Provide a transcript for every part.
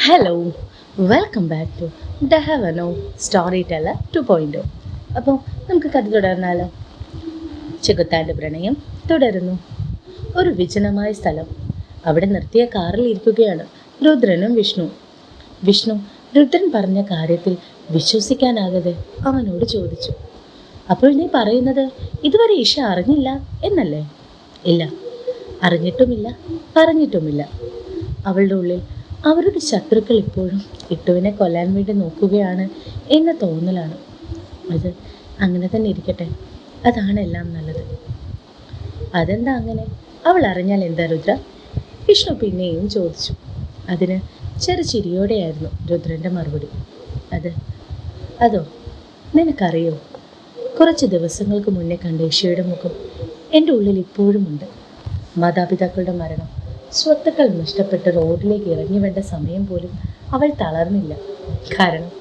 Hello, welcome back to ഡഹവനോ storyteller 2.0. അപ്പോൾ നമുക്ക് കഥ തുടർന്നാലോ? ചെകുത്താൻ്റെ പ്രണയം തുടരുന്നു. ഒരു വിജനമായ സ്ഥലം. അവിടെ നിർത്തിയ കാറിൽ ഇരിക്കുകയാണ് രുദ്രനും വിഷ്ണു. വിഷ്ണു രുദ്രൻ പറഞ്ഞ കാര്യത്തിൽ വിശ്വസിക്കാനാകാതെ അവനോട് ചോദിച്ചു, അപ്പോൾ നീ പറയുന്നത് ഇതുവരെ ഈശ അറിഞ്ഞില്ല എന്നല്ലേ? ഇല്ല, അറിഞ്ഞിട്ടുമില്ല, പറഞ്ഞിട്ടുമില്ല. അവളുടെ ഉള്ളിൽ അവരുടെ ശത്രുക്കൾ ഇപ്പോഴും ഇട്ടുവിനെ കൊല്ലാൻ വേണ്ടി നോക്കുകയാണ് എന്ന തോന്നലാണ്. അത് അങ്ങനെ തന്നെ ഇരിക്കട്ടെ, അതാണ് എല്ലാം നല്ലത്. അതെന്താ അങ്ങനെ? അവൾ അറിഞ്ഞാൽ എന്താ രുദ്ര? വിഷ്ണു പിന്നെയും ചോദിച്ചു. അതിന് ചെറുചിരിയോടെയായിരുന്നു രുദ്രൻ്റെ മറുപടി. അതോ നിനക്കറിയോ, കുറച്ച് ദിവസങ്ങൾക്ക് മുന്നേ കണ്ട ഈശോയുടെ മുഖം എൻ്റെ ഉള്ളിൽ ഇപ്പോഴുമുണ്ട്. മാതാപിതാക്കളുടെ മരണം, സ്വത്തുക്കൾ നഷ്ടപ്പെട്ട് റോഡിലേക്ക് ഇറങ്ങി വേണ്ട സമയം പോലും അവൾ തളർന്നില്ല. കാരണം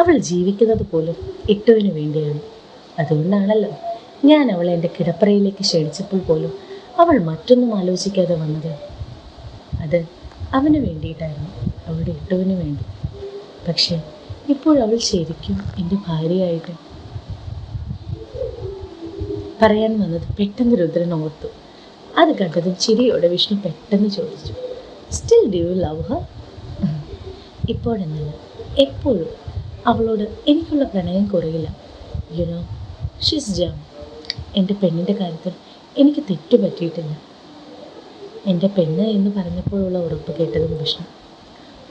അവൾ ജീവിക്കുന്നത് പോലും ഇട്ടുവിന് വേണ്ടിയാണ്. അതുകൊണ്ടാണല്ലോ ഞാൻ അവളെ എൻ്റെ കിടപ്പറയിലേക്ക് ക്ഷണിച്ചപ്പോൾ പോലും അവൾ മറ്റൊന്നും ആലോചിക്കാതെ വന്നത്. അത് അവന് വേണ്ടിയിട്ടായിരുന്നു, അവളുടെ ഇട്ടുവിന് വേണ്ടി. പക്ഷേ ഇപ്പോഴവൾ ശരിക്കും എൻ്റെ ഭാര്യയായിട്ട് പറയാൻ വന്നത് പെട്ടെന്ന് രുദ്രൻ ഓർത്തു. അത് കണ്ടതും ചിരിയോടെ വിഷ്ണു പെട്ടെന്ന് ചോദിച്ചു, still do you love her? ഇപ്പോഴെന്നല്ല, എപ്പോഴും അവളോട് എനിക്കുള്ള പ്രണയം കുറയില്ല. You know, she's jam. എൻ്റെ പെണ്ണിൻ്റെ കാര്യത്തിൽ എനിക്ക് തെറ്റു പറ്റിയിട്ടില്ല. എൻ്റെ പെണ്ണ് എന്ന് പറഞ്ഞപ്പോഴുള്ള ഉറപ്പ് കേട്ടതും വിഷ്ണു,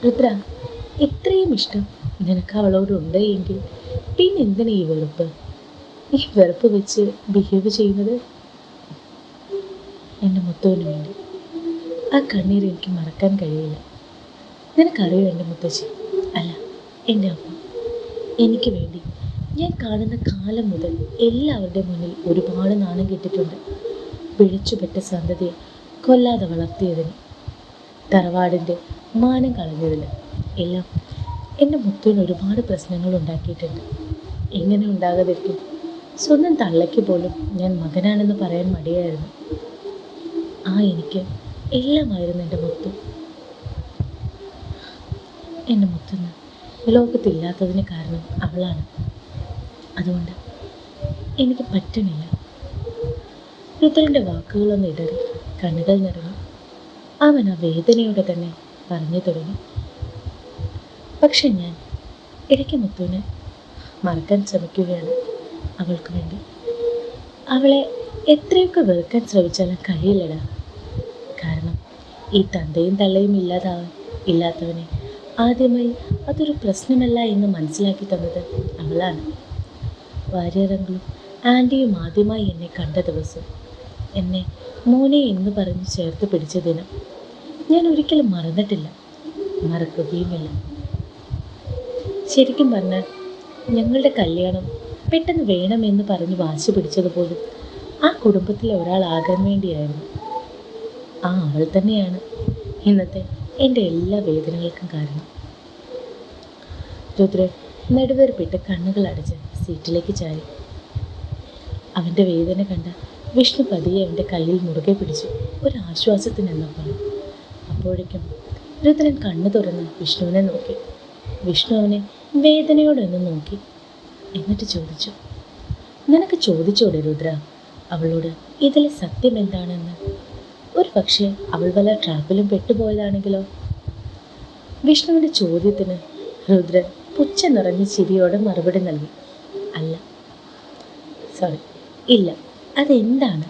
രുദ്ര, ഇത്രയും ഇഷ്ടം നിനക്ക് അവളോടുണ്ട് എങ്കിൽ പിന്നെ എന്തിനാ ഈ വെറുപ്പ്? ഈ വെറുപ്പ് വെച്ച് ബിഹേവ് ചെയ്യുന്നത്? എൻ്റെ മുത്തുവിന് വേണ്ടി. ആ കണ്ണീർ എനിക്ക് മറക്കാൻ കഴിയില്ല. നിനക്കറിയോ എൻ്റെ മുത്തശ്ശി, അല്ല എൻ്റെ അമ്മ, എനിക്ക് വേണ്ടി ഞാൻ കാണുന്ന കാലം മുതൽ എല്ലാവരുടെ മുന്നിൽ ഒരുപാട് നാണം കെട്ടിട്ടുണ്ട്. പിഴച്ചുപെട്ട സന്തതിയെ കൊല്ലാതെ വളർത്തിയതിന്, തറവാടിൻ്റെ മാനം കളഞ്ഞതിന് എല്ലാം എൻ്റെ മുത്തുവിന് ഒരുപാട് പ്രശ്നങ്ങൾ ഉണ്ടാക്കിയിട്ടുണ്ട്. എങ്ങനെ ഉണ്ടാകാതിരിക്കും? സ്വന്തം തള്ളയ്ക്ക് പോലും ഞാൻ മകനാണെന്ന് പറയാൻ മടിയായിരുന്നു. എനിക്ക് എല്ലാമായിരുന്നു എൻ്റെ മുത്ത്. എൻ്റെ മുത്തുന്ന് ലോകത്തില്ലാത്തതിന് കാരണം അവളാണ്. അതുകൊണ്ട് എനിക്ക് പറ്റണില്ല. രുദ്രൻ്റെ വാക്കുകളൊന്ന് ഇടറി കണ്ണുകൾ നിറഞ്ഞു. അവൻ ആ വേദനയോടെ തന്നെ പറഞ്ഞു തുടങ്ങി. പക്ഷെ ഞാൻ ഇടയ്ക്ക് മുത്തുവിനെ മറക്കാൻ ശ്രമിക്കുകയാണ് അവൾക്ക് വേണ്ടി. അവളെ എത്രയൊക്കെ വെറുക്കാൻ ശ്രമിച്ചാലും കഴിയില്ലടാ. കാരണം ഈ തന്തയും തള്ളയും ഇല്ലാത്തവനെ ആദ്യമായി അതൊരു പ്രശ്നമല്ല എന്ന് മനസ്സിലാക്കി തന്നത് അവളാണ്. വാര്യരങ്ങളും ആൻറ്റിയും ആദ്യമായി എന്നെ കണ്ട ദിവസം, എന്നെ മോനെ എന്ന് പറഞ്ഞ് ചേർത്ത് പിടിച്ച ദിനം ഞാൻ ഒരിക്കലും മറന്നിട്ടില്ല, മറക്കുകയുമില്ല. ശരിക്കും പറഞ്ഞാൽ ഞങ്ങളുടെ കല്യാണം പെട്ടെന്ന് വേണമെന്ന് പറഞ്ഞ് വാശി പിടിച്ചതുപോലും ആ കുടുംബത്തിലെ ഒരാളാകാൻ വേണ്ടിയായിരുന്നു. അവൾ തന്നെയാണ് ഇന്നത്തെ എൻ്റെ എല്ലാ വേദനകൾക്കും കാരണം. രുദ്രൻ നെടുവേർപ്പിട്ട് കണ്ണുകൾ അടച്ച് സീറ്റിലേക്ക് ചാരി. അവൻ്റെ വേദന കണ്ട വിഷ്ണു പതിയെ അവൻ്റെ കയ്യിൽ മുറുകെ പിടിച്ചു, ഒരു ആശ്വാസത്തിനെന്നപ്പോൾ. അപ്പോഴേക്കും രുദ്രൻ കണ്ണു തുറന്ന് വിഷ്ണുവിനെ നോക്കി. വിഷ്ണു അവനെ വേദനയോടൊന്ന് നോക്കി, എന്നിട്ട് ചോദിച്ചു, നിനക്ക് ചോദിച്ചോടെ രുദ്ര അവളോട് ഇതിലെ സത്യം എന്താണെന്ന്? ഒരു പക്ഷേ അവൾ വല്ല ട്രാപ്പിലും പെട്ടുപോയതാണെങ്കിലോ? വിഷ്ണുവിൻ്റെ ചോദ്യത്തിന് രുദ്രൻ പുച്ഛ നിറഞ്ഞ ചിരിയോടെ മറുപടി നൽകി, അല്ല, ഇല്ല. അതെന്താണ്?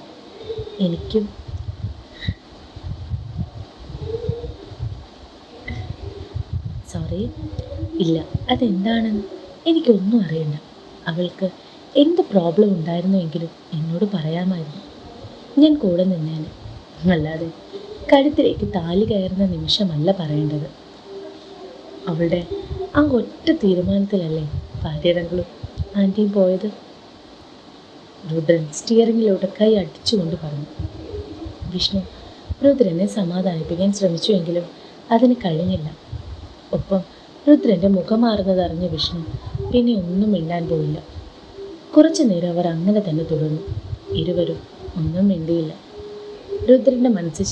എനിക്കും ഇല്ല, അതെന്താണെന്ന് എനിക്കൊന്നും അറിയണ്ട. അവൾക്ക് എന്ത് പ്രോബ്ലം ഉണ്ടായിരുന്നുവെങ്കിലും എന്നോട് പറയാമായിരുന്നു, ഞാൻ കൂടെ നിന്നേനെ. അല്ലാതെ കഴുത്തിലേക്ക് താലി കയറുന്ന നിമിഷമല്ല പറയേണ്ടത്. അവളുടെ ആ ഒറ്റ തീരുമാനത്തിലല്ലേ ഭാര്യരങ്ങളും ആൻറ്റിയും പോയത്. രുദ്രൻ സ്റ്റിയറിങ്ങിലൂടെ കൈ അടിച്ചുകൊണ്ട് പറഞ്ഞു. വിഷ്ണു രുദ്രനെ സമാധാനിപ്പിക്കാൻ ശ്രമിച്ചുവെങ്കിലും അതിന് കഴിഞ്ഞില്ല. ഒപ്പം രുദ്രൻ്റെ മുഖം മാറുന്നതറിഞ്ഞ വിഷ്ണു പിന്നെ ഒന്നും മിണ്ടാൻ പോയില്ല. കുറച്ചു നേരം അവർ അങ്ങനെ തന്നെ തുടർന്നു. ഇരുവരും ഒന്നും മിണ്ടിയില്ല. രുദ്രൻ്റെ മനസ്സ്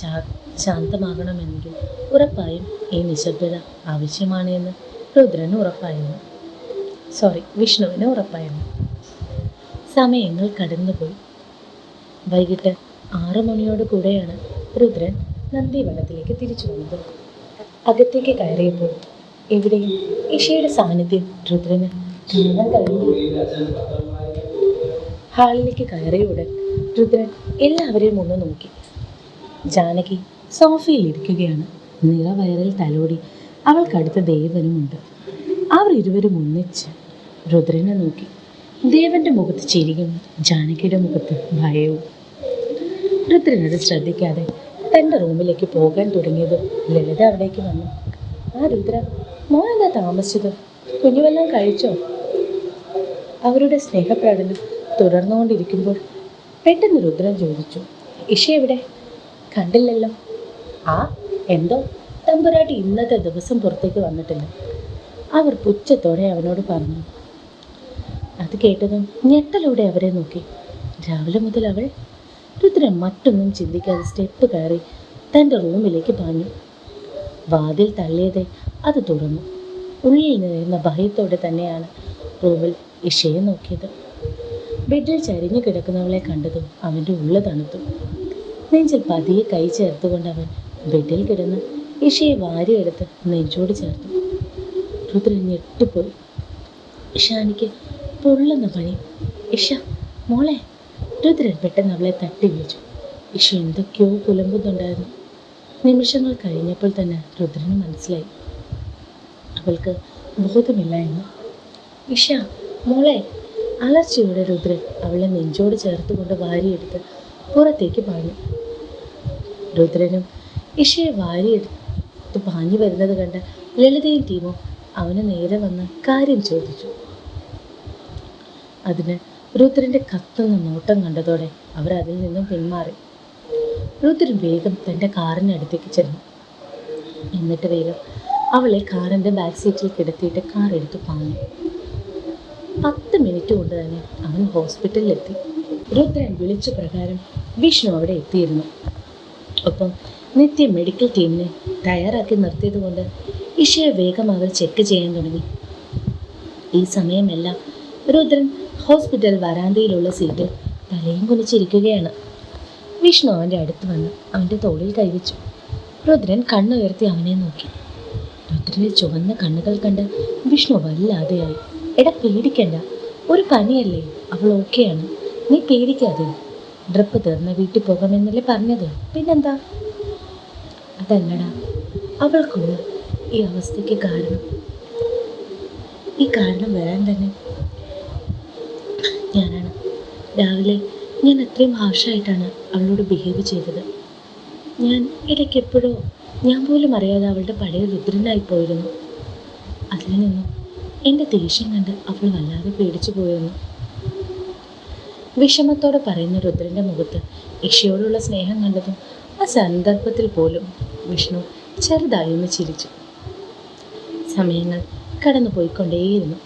ശാന്തമാകണമെങ്കിൽ ഉറപ്പായും ഈ നിശബ്ദത ആവശ്യമാണ് എന്ന് രുദ്രന് ഉറപ്പായിരുന്നു. വിഷ്ണുവിന് ഉറപ്പായിരുന്നു. സമയങ്ങൾ കടന്നുപോയി. വൈകിട്ട് 6 മണിയോട് കൂടെയാണ് രുദ്രൻ നന്ദിവനത്തിലേക്ക് തിരിച്ചു വന്നത്. അകത്തേക്ക് കയറിയപ്പോൾ എവിടെയും ഇഷയുടെ സാന്നിധ്യം രുദ്രന് കാണാൻ കഴിഞ്ഞു. ഹാളിലേക്ക് കയറിയുടൻ രുദ്രൻ എല്ലാവരെയും ഒന്ന് നോക്കി. ജാനകി സോഫയിൽ ഇരിക്കുകയാണ്. നിറവയറിൽ തലോടി അവൾക്കടുത്ത് ദേവനുമുണ്ട്. അവർ ഇരുവരും ഒന്നിച്ച് രുദ്രനെ നോക്കി. ദേവന്റെ മുഖത്ത് ചിരിയും ജാനകിയുടെ മുഖത്ത് ഭയവും. രുദ്രൻ അത് ശ്രദ്ധിക്കാതെ തൻ്റെ റൂമിലേക്ക് പോകാൻ തുടങ്ങിയത് ലളിത അവിടേക്ക് വന്നു. ആ രുദ്ര, മോനെന്താ താമസിച്ചത്? കുഞ്ഞുവെല്ലാം കഴിച്ചോ? അവരുടെ സ്നേഹപ്രകടനം തുടർന്നുകൊണ്ടിരിക്കുമ്പോൾ പെട്ടെന്ന് രുദ്രൻ ചോദിച്ചു, ഇഷ എവിടെ? കണ്ടില്ലല്ലോ. ആ എന്തോ തമ്പുരാട്ടി ഇന്നത്തെ ദിവസം പുറത്തേക്ക് വന്നിട്ടില്ല, അവർ പുച്ഛത്തോടെ അവനോട് പറഞ്ഞു. അത് കേട്ടതും ഞെട്ടലോടെ അവരെ നോക്കി. രാവിലെ മുതൽ അവൾ? രുദ്രൻ മറ്റൊന്നും ചിന്തിക്കാതെ സ്റ്റെപ്പ് കയറി തൻ്റെ റൂമിലേക്ക് പാഞ്ഞു. വാതിൽ തള്ളിയതേ അത് തുറന്നു. ഉള്ളിൽ നിന്നിരുന്ന ഭയത്തോടെ തന്നെയാണ് റൂമിൽ ഇഷയെ നോക്കിയത്. ബെഡിൽ ചരിഞ്ഞു കിടക്കുന്നവളെ കണ്ടതും അവൻ്റെ ഉള്ളു തണുത്തു. നെഞ്ചിൽ പതിയെ കൈ ചേർത്തുകൊണ്ട് അവൻ ബെഡിൽ കിടന്ന് ഇഷയെ വാരിയെടുത്ത് നെഞ്ചോട് ചേർത്തു. രുദ്രൻ ഞെട്ടിപ്പോയി. ഇഷാനിക്ക് പൊള്ളുന്ന പണി. ഇഷ മോളെ! രുദ്രൻ പെട്ടെന്ന് അവളെ തട്ടി വിളിച്ചു. ഇഷ എന്തൊക്കെയോ പുലമ്പുന്നുണ്ടായിരുന്നു. നിമിഷങ്ങൾ കഴിഞ്ഞപ്പോൾ തന്നെ രുദ്രന് മനസ്സിലായി അവൾക്ക് ബോധമില്ല എന്ന്. ഇഷ മോളെ! അലർച്ചയോടെ രുദ്രൻ അവളെ നെഞ്ചോട് ചേർത്തുകൊണ്ട് വാരിയെടുത്ത് പുറത്തേക്ക് പാഞ്ഞു. രുദ്രനും ഇഷയെ വാരിയെടുത്ത് പാഞ്ഞു വരുന്നത് കണ്ട ലളിതയും ടീമും അവന് നേരെ വന്ന് കാര്യം ചോദിച്ചു. അതിന് രുദ്രൻ്റെ കത്തുന്ന നോട്ടം കണ്ടതോടെ അവർ അതിൽ നിന്നും പിന്മാറി. രുദ്രൻ വേഗം തൻ്റെ കാറിനടുത്തേക്ക് ചെന്നു. എന്നിട്ട് വേഗം അവളെ കാറിൻ്റെ ബാക്ക് സീറ്റിൽ കിടത്തിയിട്ട് കാർ എടുത്ത് പാഞ്ഞു. 10 മിനിറ്റ് കൊണ്ട് തന്നെ അവൻ ഹോസ്പിറ്റലിലെത്തി. രുദ്രൻ വിളിച്ച പ്രകാരം വിഷ്ണു അവിടെ എത്തിയിരുന്നു. ഒപ്പം നിത്യ മെഡിക്കൽ ടീമിനെ തയ്യാറാക്കി നിർത്തിയത് കൊണ്ട് ഇഷയെ വേഗം അവർ ചെക്ക് ചെയ്യാൻ തുടങ്ങി. ഈ സമയമെല്ലാം രുദ്രൻ ഹോസ്പിറ്റൽ വരാന്തയിലുള്ള സീറ്റിൽ തലയും കുനിച്ചിരിക്കുകയാണ്. വിഷ്ണു അവൻ്റെ അടുത്ത് വന്ന് അവൻ്റെ തോളിൽ കൈവച്ചു. രുദ്രൻ കണ്ണുയർത്തി അവനെ നോക്കി. രുദ്രൻ്റെ ചുവന്ന കണ്ണുകൾ കണ്ട് വിഷ്ണു വല്ലാതെയായി. എടാ പേടിക്കണ്ട, ഒരു പനിയല്ലേ, അവൾ ഓക്കെയാണ്, നീ പേടിക്കാതെ. ഡ്രിപ്പ് തീർന്ന വീട്ടിൽ പോകാമെന്നല്ലേ പറഞ്ഞത്, പിന്നെന്താ? അതല്ലടാ, അവൾക്കുള്ള ഈ അവസ്ഥയ്ക്ക് കാരണം വരാൻ തന്നെ ഞാനാണ്. രാവിലെ ഞാൻ അത്രയും ഹാർഷായിട്ടാണ് അവളോട് ബിഹേവ് ചെയ്തത്. ഞാൻ ഇടയ്ക്കെപ്പോഴോ ഞാൻ പോലും അറിയാതെ അവളുടെ പഴയ രുദ്രനായിപ്പോയിരുന്നു. അതിൽ നിന്നും എൻ്റെ ദേഷ്യം കണ്ട് അവൾ വല്ലാതെ പേടിച്ചു പോയിരുന്നു. വിഷമത്തോടെ പറയുന്ന രുദ്രൻ്റെ മുഖത്ത് ഇഷയോടുള്ള സ്നേഹം കണ്ടതും ആ സന്ദർഭത്തിൽ പോലും വിഷ്ണു ചെറുതായി ഒന്ന് ചിരിച്ചു. സമയങ്ങൾ കടന്നു പോയിക്കൊണ്ടേയിരുന്നു.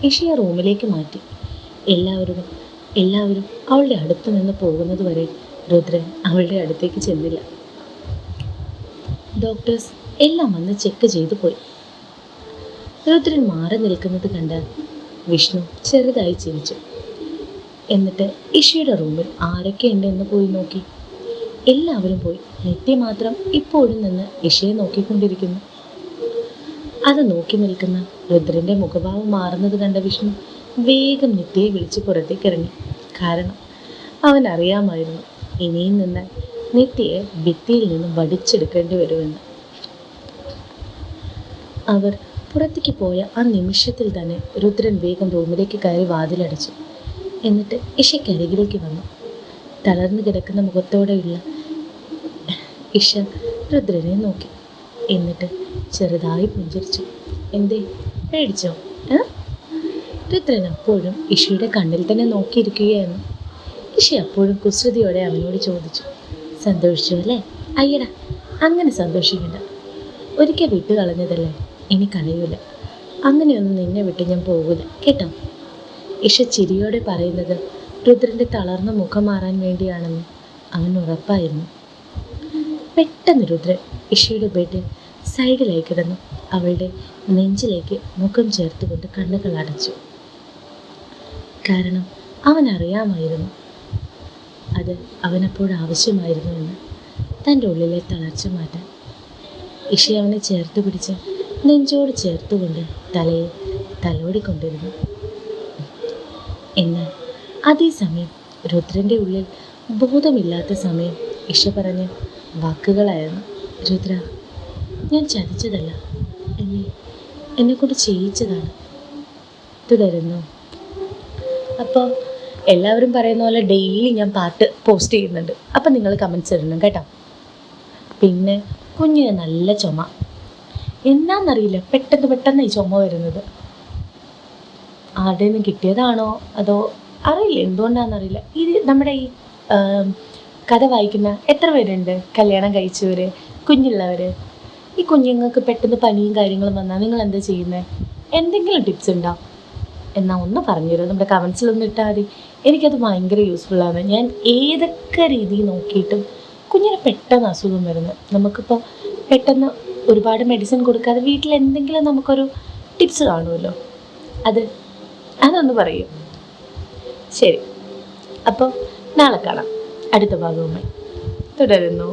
ഇഷയെ റൂമിലേക്ക് മാറ്റി. എല്ലാവരും അവളുടെ അടുത്ത് നിന്ന് പോകുന്നത് വരെ രുദ്രൻ അവളുടെ അടുത്തേക്ക് ചെന്നില്ല. ഡോക്ടേഴ്സ് എല്ലാം വന്ന് ചെക്ക് ചെയ്തു പോയി. രുദ്രൻ മാറി നിൽക്കുന്നത് കണ്ട് വിഷ്ണു ചെറുതായി ചിരിച്ചു. എന്നിട്ട് ഇഷയുടെ റൂമിൽ ആരൊക്കെയുണ്ടെന്ന് പോയി നോക്കി. എല്ലാവരും പോയി. നിത്യ മാത്രം ഇപ്പോഴും നിന്ന് ഇഷയെ നോക്കിക്കൊണ്ടിരിക്കുന്നു. അത് നോക്കി നിൽക്കുന്ന രുദ്രൻ്റെ മുഖഭാവം മാറുന്നത് കണ്ട വിഷ്ണു വേഗം നിത്യയെ വിളിച്ച് പുറത്തേക്ക് ഇറങ്ങി. കാരണം അവൻ അറിയാമായിരുന്നു ഇനിയും നിന്നാൽ നിത്യയെ ഭിത്തിയിൽ നിന്നും വടിച്ചെടുക്കേണ്ടി വരുമെന്ന്. അവർ പുറത്തേക്ക് പോയ ആ നിമിഷത്തിൽ തന്നെ രുദ്രൻ വേഗം റൂമിലേക്ക് കയറി വാതിലടച്ചു. എന്നിട്ട് ഇഷയ്ക്കരികിലേക്ക് വന്നു. തളർന്നു കിടക്കുന്ന മുഖത്തോടെയുള്ള ഇഷ രുദ്രനെ നോക്കി. എന്നിട്ട് ചെറുതായി പുഞ്ചിരിച്ചു. എന്തേ, പേടിച്ചോ? രുദ്രൻ അപ്പോഴും ഇഷയുടെ കണ്ണിൽ തന്നെ നോക്കിയിരിക്കുകയായിരുന്നു. ഇഷ അപ്പോഴും കുസൃതിയോടെ അവനോട് ചോദിച്ചു, സന്തോഷിച്ചു അല്ലേ? അയ്യടാ, അങ്ങനെ സന്തോഷിക്കണ്ട. ഒരിക്കൽ വിട്ടു കളഞ്ഞതല്ലേ, ഇനി കളയൂല. അങ്ങനെയൊന്നും നിന്നെ വിട്ട് ഞാൻ പോകില്ല കേട്ടോ. ഇഷ ചിരിയോടെ പറയുന്നത് രുദ്രൻ്റെ തളർന്ന മുഖം മാറാൻ വേണ്ടിയാണെന്ന് അവൻ ഉറപ്പായിരുന്നു. പെട്ടെന്ന് രുദ്രൻ ഇഷയുടെ ബെഡിൽ സൈഡിലായി കിടന്നു അവളുടെ നെഞ്ചിലേക്ക് മുഖം ചേർത്തുകൊണ്ട് കണ്ണുകൾ അടച്ചു. കാരണം അവനറിയാമായിരുന്നു അത് അവനപ്പോഴാവശ്യമായിരുന്നു എന്ന്. തൻ്റെ ഉള്ളിലെ തളർച്ച മാറ്റാൻ ഇഷ അവനെ ചേർത്ത് പിടിച്ച് നെഞ്ചോട് ചേർത്തുകൊണ്ട് തലയെ തലോടിക്കൊണ്ടിരുന്നു. എന്നാൽ അതേസമയം രുദ്രൻ്റെ ഉള്ളിൽ ബോധമില്ലാത്ത സമയം ഇഷ പറഞ്ഞ വാക്കുകളായിരുന്നു, രുദ്ര, ഞാൻ ചതിച്ചതല്ല, എന്നെക്കൊണ്ട് ചെയ്യിച്ചതാണ്. തുടരുന്നു. അപ്പോൾ എല്ലാവരും പറയുന്ന പോലെ ഡെയിലി ഞാൻ പാട്ട് പോസ്റ്റ് ചെയ്യുന്നുണ്ട്. അപ്പം നിങ്ങൾ കമൻറ്റ്സ് ഇടണം കേട്ടോ. പിന്നെ കുഞ്ഞിന് നല്ല ചുമ, എന്നാന്നറിയില്ല, പെട്ടെന്ന് ഈ ചുമ വരുന്നത്. ആരുടെ നിന്ന് കിട്ടിയതാണോ അതോ അറിയില്ല, എന്തുകൊണ്ടാണെന്നറിയില്ല. ഇത് നമ്മുടെ ഈ കഥ വായിക്കുന്ന എത്ര പേരുണ്ട് കല്യാണം കഴിച്ചവർ, കുഞ്ഞുള്ളവർ? ഈ കുഞ്ഞുങ്ങൾക്ക് പെട്ടെന്ന് പനിയും കാര്യങ്ങളും വന്നാൽ നിങ്ങൾ എന്താ ചെയ്യുന്നത്? എന്തെങ്കിലും ടിപ്സ് ഉണ്ടോ? എന്നാൽ ഒന്ന് പറഞ്ഞു തരുമോ? നമ്മുടെ കമൻസിലൊന്നും ഇട്ടാൽ മതി. എനിക്കത് ഭയങ്കര യൂസ്ഫുള്ളാണ്. ഞാൻ ഏതൊക്കെ രീതി നോക്കിയിട്ടും കുഞ്ഞിന് പെട്ടെന്ന് അസുഖം വരുന്നത്. നമുക്കിപ്പോൾ പെട്ടെന്ന് ഒരുപാട് മെഡിസിൻ കൊടുക്കാതെ വീട്ടിൽ എന്തെങ്കിലും നമുക്കൊരു ടിപ്സ് കാണുമല്ലോ, അതൊന്ന് പറയൂ. ശരി, അപ്പോൾ നാളെ കാണാം അടുത്ത ഭാഗവുമായി. തുടരുന്നു.